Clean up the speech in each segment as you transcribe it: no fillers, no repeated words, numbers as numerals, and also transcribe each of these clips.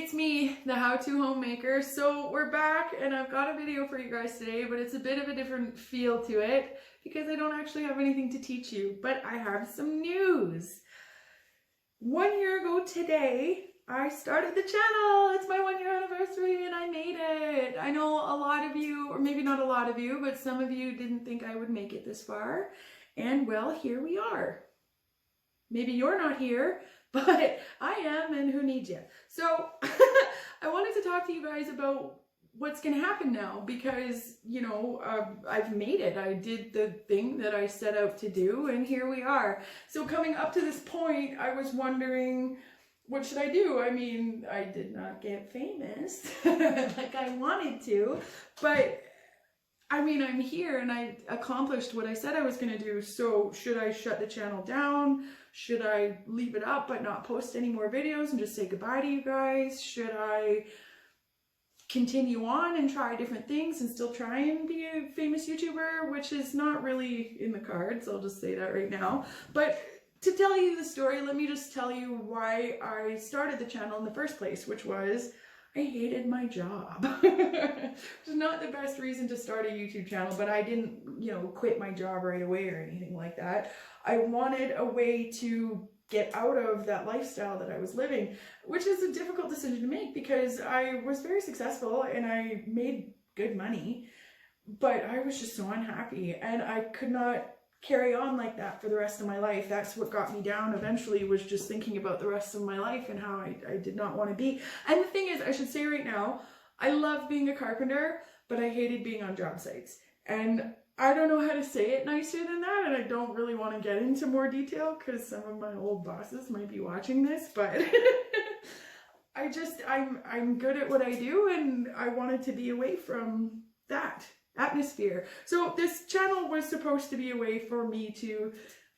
it's me, the How-To Homemaker. So we're back and I've got a video for you guys today, but it's a bit of a different feel to it because I don't actually have anything to teach you, but I have some news. 1 year ago today, I started the channel. It's my 1 year anniversary and I made it. I know a lot of you, or maybe not a lot of you, but some of you didn't think I would make it this far. And well, here we are. Maybe you're not here, but I am, and who needs you? So I wanted to talk to you guys about what's going to happen now because, you know, I've made it. I did the thing that I set out to do, and here we are. So coming up to this point, I was wondering, what should I do? I mean, I did not get famous like I wanted to, but I mean, I'm here and I accomplished what I said I was going to do. So should I shut the channel down? Should I leave it up but not post any more videos and just say goodbye to you guys? Should I continue on and try different things and still try and be a famous YouTuber, which is not really in the cards. I'll just say that right now. But to tell you the story, let me just tell you why I started the channel in the first place, which was I hated my job. It's not the best reason to start a YouTube channel, but I didn't, you know, quit my job right away or anything like that. I wanted a way to get out of that lifestyle that I was living, which is a difficult decision to make because I was very successful and I made good money, but I was just so unhappy and I could not carry on like that for the rest of my life. That's what got me down eventually, was just thinking about the rest of my life and how I did not want to be. And the thing is, I should say right now, I love being a carpenter, but I hated being on job sites. And I don't know how to say it nicer than that, and I don't really want to get into more detail because some of my old bosses might be watching this, but I'm good at what I do and I wanted to be away from that atmosphere. So this channel was supposed to be a way for me to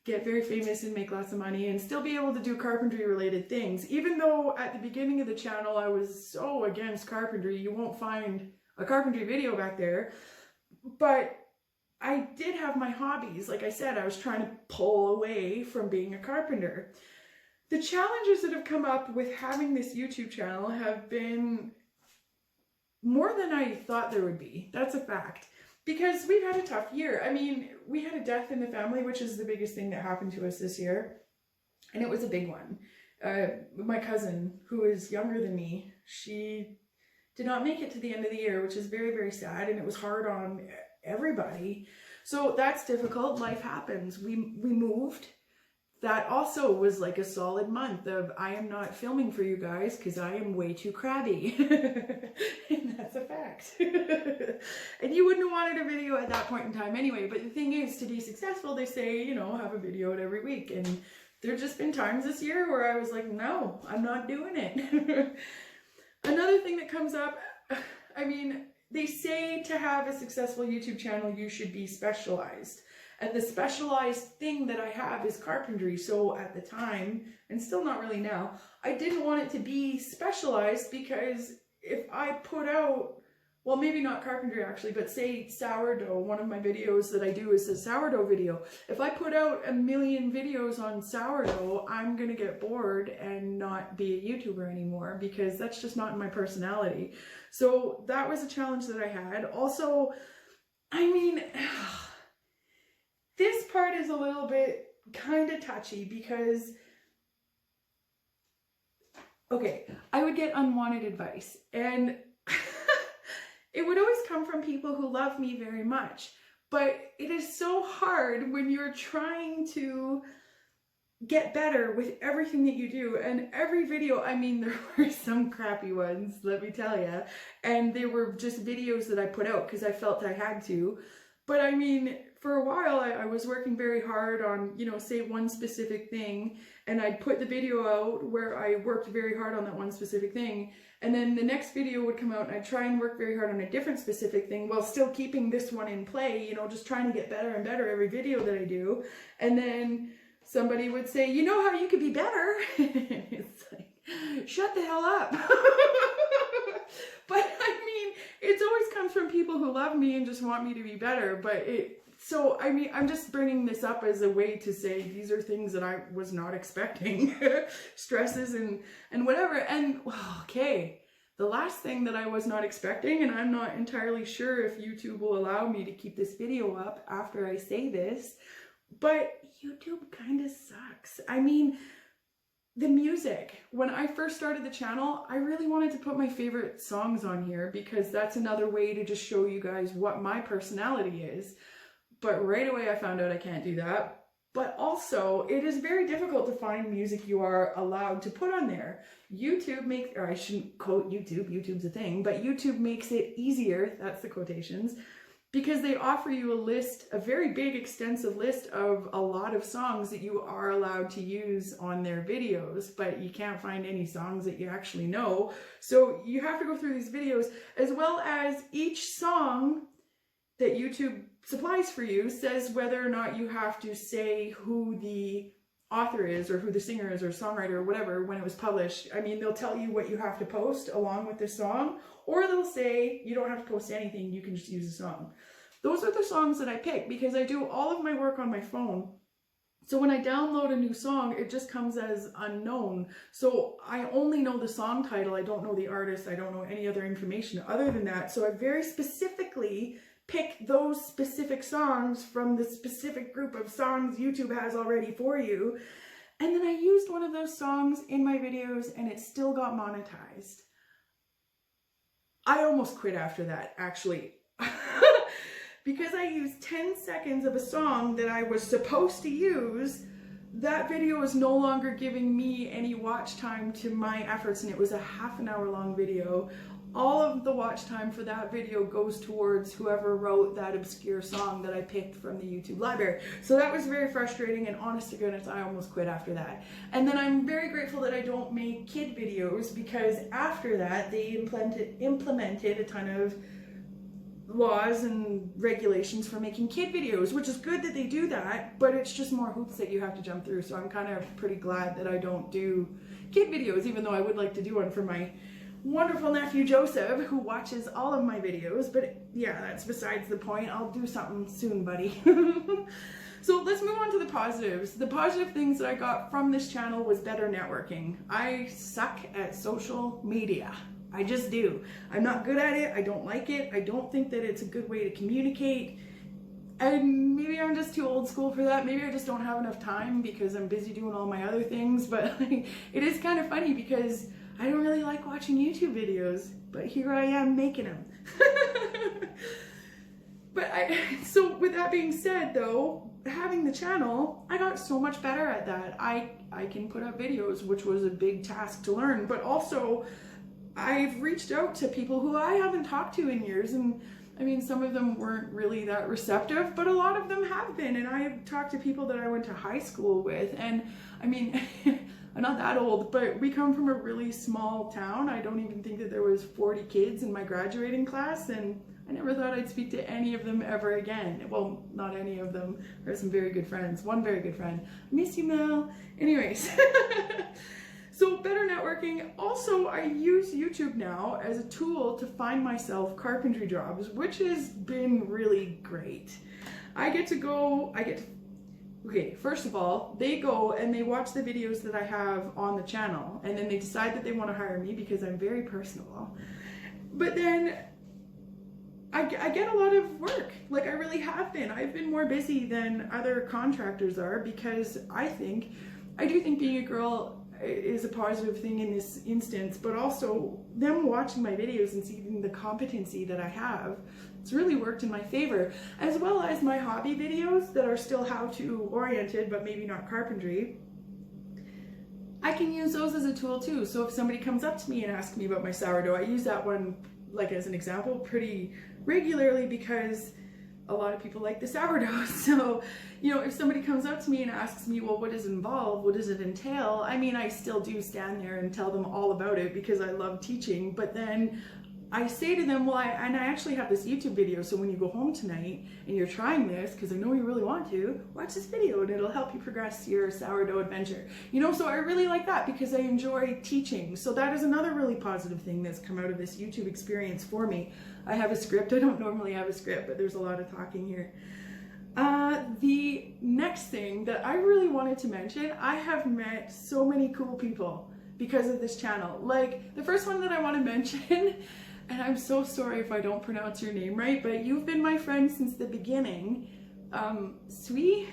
get very famous and make lots of money and still be able to do carpentry related things. Even though at the beginning of the channel I was so against carpentry, you won't find a carpentry video back there, but I did have my hobbies. Like I said, I was trying to pull away from being a carpenter. The challenges that have come up with having this YouTube channel have been more than I thought there would be. That's a fact. Because we've had a tough year. I mean, we had a death in the family, which is the biggest thing that happened to us this year. And it was a big one. My cousin, who is younger than me, she did not make it to the end of the year, which is very, very sad. And it was hard on everybody. So that's difficult. Life happens. We moved. That also was like a solid month of I am not filming for you guys because I am way too crabby. And that's a fact. And you wouldn't have wanted a video at that point in time anyway. But the thing is, to be successful, they say, you know, have a video every week. And there's just been times this year where I was like, no, I'm not doing it. Another thing that comes up, I mean, they say to have a successful YouTube channel, you should be specialized. And the specialized thing that I have is carpentry. So at the time, and still not really now, I didn't want it to be specialized because if I put out, well, maybe not carpentry actually, but say sourdough, one of my videos that I do is a sourdough video. If I put out a million videos on sourdough, I'm going to get bored and not be a YouTuber anymore because that's just not in my personality. So that was a challenge that I had. Also, I mean, this part is a little bit kind of touchy because, okay, I would get unwanted advice and it would always come from people who love me very much. But it is so hard when you're trying to get better with everything that you do. And every video, I mean, there were some crappy ones, let me tell you. And they were just videos that I put out because I felt I had to. But I mean, for a while, I was working very hard on, you know, say one specific thing, and I'd put the video out where I worked very hard on that one specific thing, and then the next video would come out and I'd try and work very hard on a different specific thing while still keeping this one in play, you know, just trying to get better and better every video that I do. And then somebody would say, you know how you could be better? It's like, shut the hell up. But I mean, it always comes from people who love me and just want me to be better. But so I mean, I'm just bringing this up as a way to say these are things that I was not expecting. Stresses and whatever. And okay, The last thing that I was not expecting, and I'm not entirely sure if YouTube will allow me to keep this video up after I say this, but YouTube kind of sucks. I mean, the music. When I first started the channel, I really wanted to put my favorite songs on here because that's another way to just show you guys what my personality is. But right away I found out I can't do that. But also, it is very difficult to find music you are allowed to put on there. YouTube makes, or I shouldn't quote YouTube, YouTube's a thing, but YouTube makes it easier, that's the quotations, because they offer you a list, a very big extensive list of a lot of songs that you are allowed to use on their videos, but you can't find any songs that you actually know. So you have to go through these videos, as well as each song that YouTube supplies for you says whether or not you have to say who the author is or who the singer is or songwriter or whatever when it was published. I mean, they'll tell you what you have to post along with the song, or they'll say you don't have to post anything, you can just use the song. Those are the songs that I pick because I do all of my work on my phone. So when I download a new song, it just comes as unknown. So I only know the song title, I don't know the artist, I don't know any other information other than that. So I very specifically pick those specific songs from the specific group of songs YouTube has already for you. And then I used one of those songs in my videos and it still got monetized. I almost quit after that, actually. Because I used 10 seconds of a song that I was supposed to use, that video is no longer giving me any watch time to my efforts, and it was a half-an-hour long video. All of the watch time for that video goes towards whoever wrote that obscure song that I picked from the YouTube library. So that was very frustrating, and honest to goodness, I almost quit after that. And then I'm very grateful that I don't make kid videos, because after that, they implemented a ton of laws and regulations for making kid videos, which is good that they do that, but it's just more hoops that you have to jump through. So I'm kind of pretty glad that I don't do kid videos, even though I would like to do one for my wonderful nephew Joseph, who watches all of my videos. But yeah, that's besides the point. I'll do something soon, buddy. So let's move on to the positives. The positive things that I got from this channel was better networking. I suck at social media. I just do. I'm not good at it. I don't like it. I don't think that it's a good way to communicate. And maybe I'm just too old school for that. Maybe I just don't have enough time because I'm busy doing all my other things. But it is kind of funny because I don't really like watching YouTube videos, but here I am making them. So with that being said though, having the channel, I got so much better at that. I can put up videos, which was a big task to learn, but also I've reached out to people who I haven't talked to in years, and I mean, some of them weren't really that receptive, but a lot of them have been, and I have talked to people that I went to high school with, and I mean, I'm not that old, but we come from a really small town. I don't even think that there was 40 kids in my graduating class, and I never thought I'd speak to any of them ever again. Well, not any of them. I have some very good friends. One very good friend. I miss you, Mel. Anyways. So better networking. Also, I use YouTube now as a tool to find myself carpentry jobs, which has been really great. Okay, first of all, they go and they watch the videos that I have on the channel, and then they decide that they want to hire me because I'm very personable. But then I get a lot of work. Like, I really have been. I've been more busy than other contractors are because I do think being a girl is a positive thing in this instance, but also them watching my videos and seeing the competency that I have, it's really worked in my favor, as well as my hobby videos that are still how-to oriented, but maybe not carpentry. I can use those as a tool too. So if somebody comes up to me and asks me about my sourdough, I use that one like as an example pretty regularly because a lot of people like the sourdough. So, you know, if somebody comes up to me and asks me, well, what does it involve? What does it entail? I mean, I still do stand there and tell them all about it because I love teaching, but then I say to them, well, I actually have this YouTube video, so when you go home tonight and you're trying this, because I know you really want to, watch this video and it'll help you progress your sourdough adventure. You know, so I really like that because I enjoy teaching. So that is another really positive thing that's come out of this YouTube experience for me. I have a script. I don't normally have a script, but there's a lot of talking here. The next thing that I really wanted to mention, I have met so many cool people because of this channel. Like the first one that I want to mention, and I'm so sorry if I don't pronounce your name right, but you've been my friend since the beginning. Sui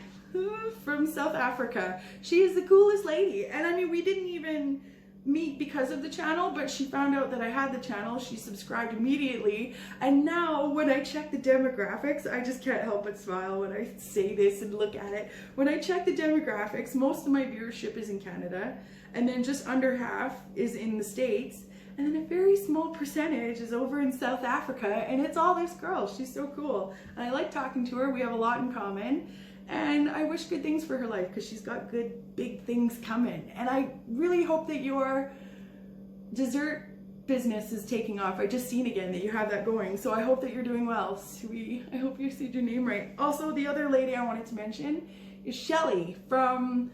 from South Africa. She is the coolest lady. And I mean, we didn't even meet because of the channel, but she found out that I had the channel. She subscribed immediately. And now when I check the demographics, I just can't help but smile when I say this and look at it. When I check the demographics, most of my viewership is in Canada, and then just under half is in the States. And then a very small percentage is over in South Africa, and it's all this girl. She's so cool. And I like talking to her. We have a lot in common. And I wish good things for her life because she's got good, big things coming. And I really hope that your dessert business is taking off. I just seen again that you have that going. So I hope that you're doing well. Sweet. I hope you said your name right. Also, the other lady I wanted to mention is Shelly from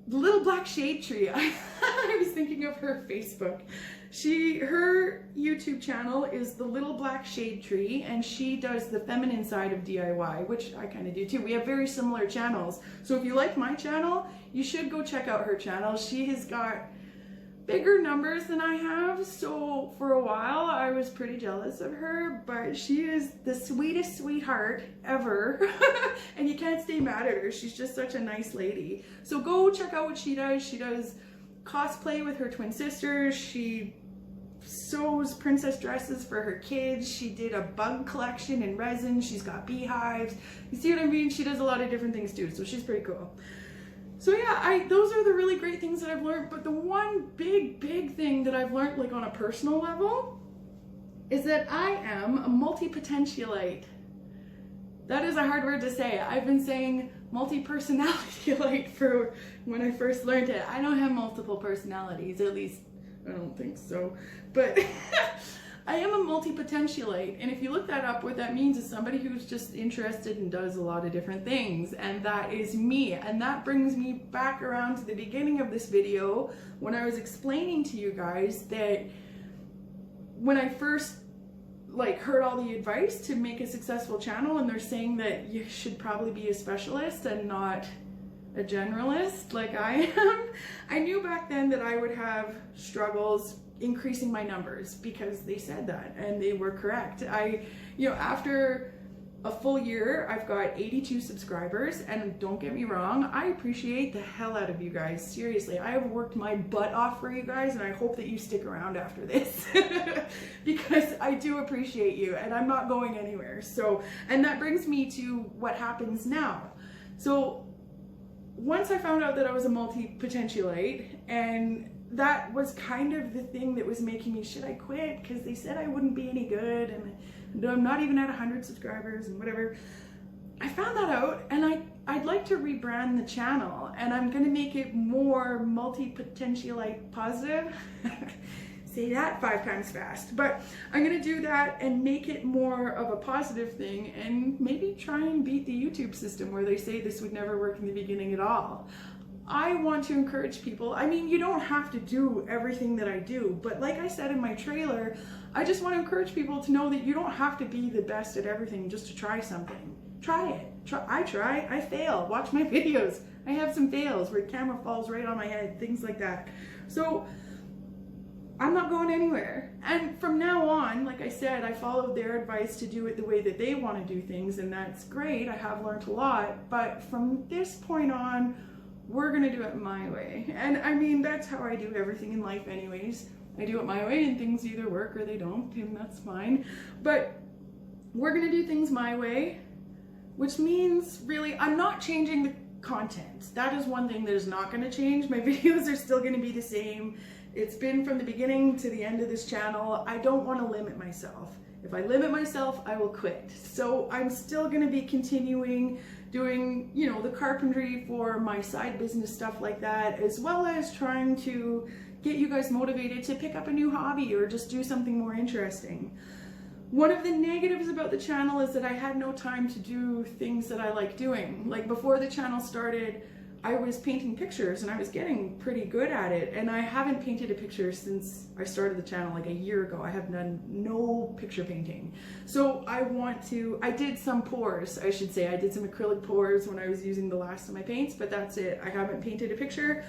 the Little Black Shade Tree. I was thinking of her Facebook. Her YouTube channel is the Little Black Shade Tree, and she does the feminine side of DIY, which I kind of do too. We have very similar channels. So if you like my channel, you should go check out her channel. She has got bigger numbers than I have, so for a while I was pretty jealous of her, but she is the sweetest sweetheart ever. And you can't stay mad at her. She's just such a nice lady. So go check out what she does. She does cosplay with her twin sisters. She sews princess dresses for her kids. She did a bug collection in resin. She's got beehives. You see what I mean? She does a lot of different things too, so she's pretty cool. So yeah, those are the really great things that I've learned, but the one big thing that I've learned, like on a personal level, is that I am a multi-potentialite. That is a hard word to say. I've been saying multi-personality-lite for when I first learned it. I don't have multiple personalities, at least I don't think so, but I am a multi-potentialite, and if you look that up, what that means is somebody who's just interested and does a lot of different things, and that is me. And that brings me back around to the beginning of this video when I was explaining to you guys that when I first heard all the advice to make a successful channel, and they're saying that you should probably be a specialist and not a generalist like I am, I knew back then that I would have struggles increasing my numbers because they said that, and they were correct. After a full year, I've got 82 subscribers, and don't get me wrong, I appreciate the hell out of you guys. Seriously, I have worked my butt off for you guys, and I hope that you stick around after this because I do appreciate you, and I'm not going anywhere. So, and that brings me to what happens now. So once I found out that I was a multi-potentialite, and that was kind of the thing that was making me, should I quit? Because they said I wouldn't be any good, and I'm not even at 100 subscribers and whatever. I found that out, and I'd like to rebrand the channel, and I'm gonna make it more multi-potentialite positive. Say that 5 times fast. But I'm gonna do that and make it more of a positive thing, and maybe try and beat the YouTube system where they say this would never work in the beginning at all. I want to encourage people. I mean, you don't have to do everything that I do, but like I said in my trailer, I just want to encourage people to know that you don't have to be the best at everything just to try something. Try it. I fail. Watch my videos. I have some fails where the camera falls right on my head, things like that. So I'm not going anywhere. And from now on, like I said, I followed their advice to do it the way that they want to do things, and that's great. I have learned a lot, but from this point on, we're gonna do it my way. And I mean, that's how I do everything in life anyways. I do it my way, and things either work or they don't, and that's fine. But we're gonna do things my way, which means really I'm not changing the content. That is one thing that is not gonna change. My videos are still gonna be the same. It's been from the beginning to the end of this channel. I don't want to limit myself. If I limit myself, I will quit. So I'm still gonna be continuing doing, the carpentry for my side business, stuff like that, as well as trying to get you guys motivated to pick up a new hobby or just do something more interesting. One of the negatives about the channel is that I had no time to do things that I like doing. Like before the channel started, I was painting pictures and I was getting pretty good at it, and I haven't painted a picture since I started the channel like a year ago. I have done no picture painting. So I did some pours, I should say. I did some acrylic pours when I was using the last of my paints, but that's it. I haven't painted a picture.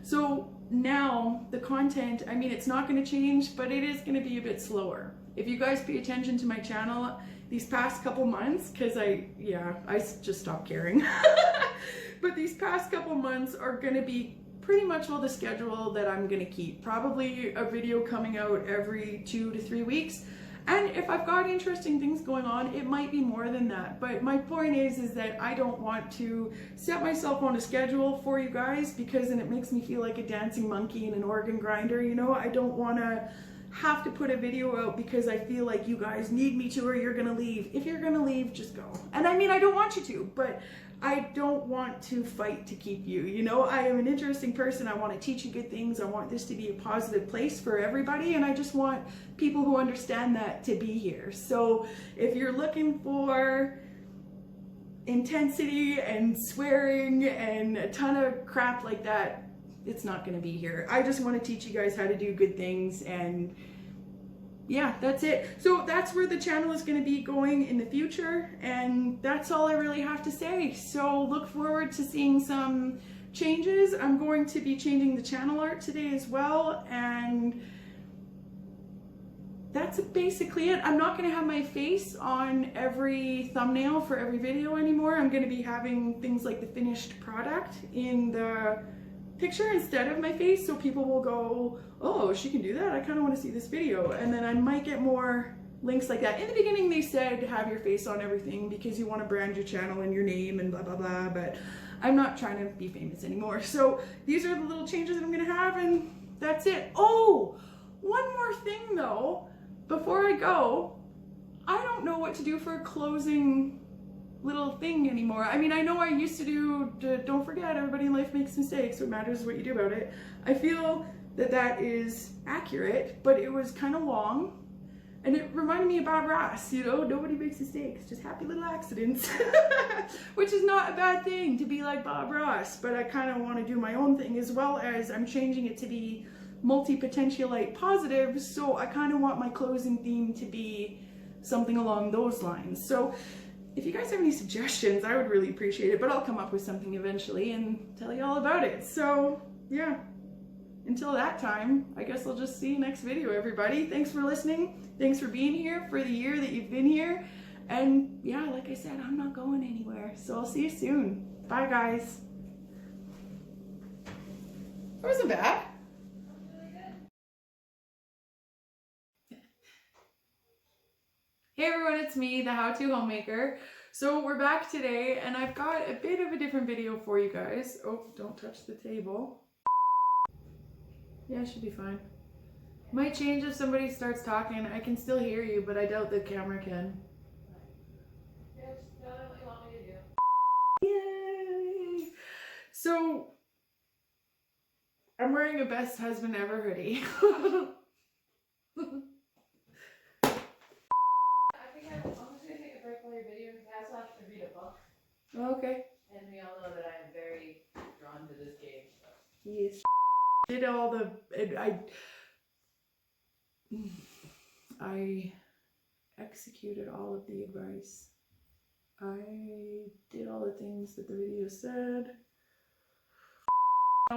So now the content, I mean, it's not going to change, but it is going to be a bit slower. If you guys pay attention to my channel these past couple months, because I just stopped caring. But these past couple months are going to be pretty much well the schedule that I'm going to keep. Probably a video coming out every 2 to 3 weeks. And if I've got interesting things going on, it might be more than that. But my point is that I don't want to set myself on a schedule for you guys, because then it makes me feel like a dancing monkey and an organ grinder, you know? I don't want to have to put a video out because I feel like you guys need me to, or you're gonna leave. If you're gonna leave, just go. And I mean, I don't want you to, but I don't want to fight to keep you. You know, I am an interesting person. I want to teach you good things. I want this to be a positive place for everybody. And I just want people who understand that to be here. So if you're looking for intensity and swearing and a ton of crap like that, it's not going to be here. I just want to teach you guys how to do good things, and yeah, that's it. So that's where the channel is going to be going in the future, and that's all I really have to say. So look forward to seeing some changes. I'm going to be changing the channel art today as well, and that's basically it. I'm not going to have my face on every thumbnail for every video anymore. I'm going to be having things like the finished product in the picture instead of my face, so people will go, oh, she can do that, I kind of want to see this video. And then I might get more links like that. In the beginning they said have your face on everything because you want to brand your channel and your name and blah blah blah, but I'm not trying to be famous anymore. So these are the little changes that I'm gonna have, and that's it. Oh, one more thing though before I go. I don't know what to do for a closing little thing anymore. I mean, I know I used to do, don't forget, everybody in life makes mistakes, what matters is what you do about it. I feel that that is accurate, but it was kind of long, and it reminded me of Bob Ross, you know, nobody makes mistakes, just happy little accidents. Which is not a bad thing to be like Bob Ross, but I kind of want to do my own thing, as well as I'm changing it to be multi-potentialite positive, so I kind of want my closing theme to be something along those lines. So if you guys have any suggestions, I would really appreciate it, but I'll come up with something eventually and tell you all about it. So yeah, until that time, I guess I'll just see you next video, everybody. Thanks for listening. Thanks for being here for the year that you've been here. And yeah, like I said, I'm not going anywhere. So I'll see you soon. Bye, guys. That wasn't bad. Hey everyone, it's me, the How To Homemaker. So we're back today, and I've got a bit of a different video for you guys. Oh, don't touch the table. Yeah, it should be fine. Might change if somebody starts talking. I can still hear you, but I doubt the camera can. Yeah, just tell them what you want me to do. Yay! So, I'm wearing a Best Husband Ever hoodie. Okay. And we all know that I am very drawn to this game. So. Yes. Did all the I executed all of the advice. I did all the things that the video said.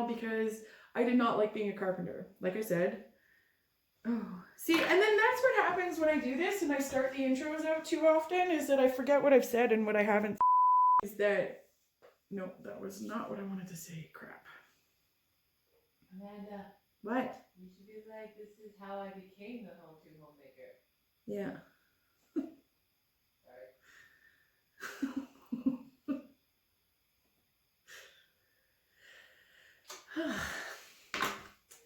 Because I did not like being a carpenter, like I said. Oh, see, and then that's what happens when I do this and I start the intros out too often, is that I forget what I've said and what I haven't. Is that, no, that was not what I wanted to say, crap. Amanda. What? You should be like, this is how I became the How To Homemaker. Yeah. Sorry.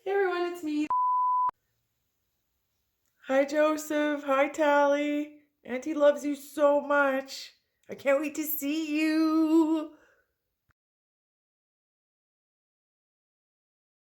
Hey everyone, it's me. Hi Joseph, hi Tally. Auntie loves you so much. I can't wait to see you.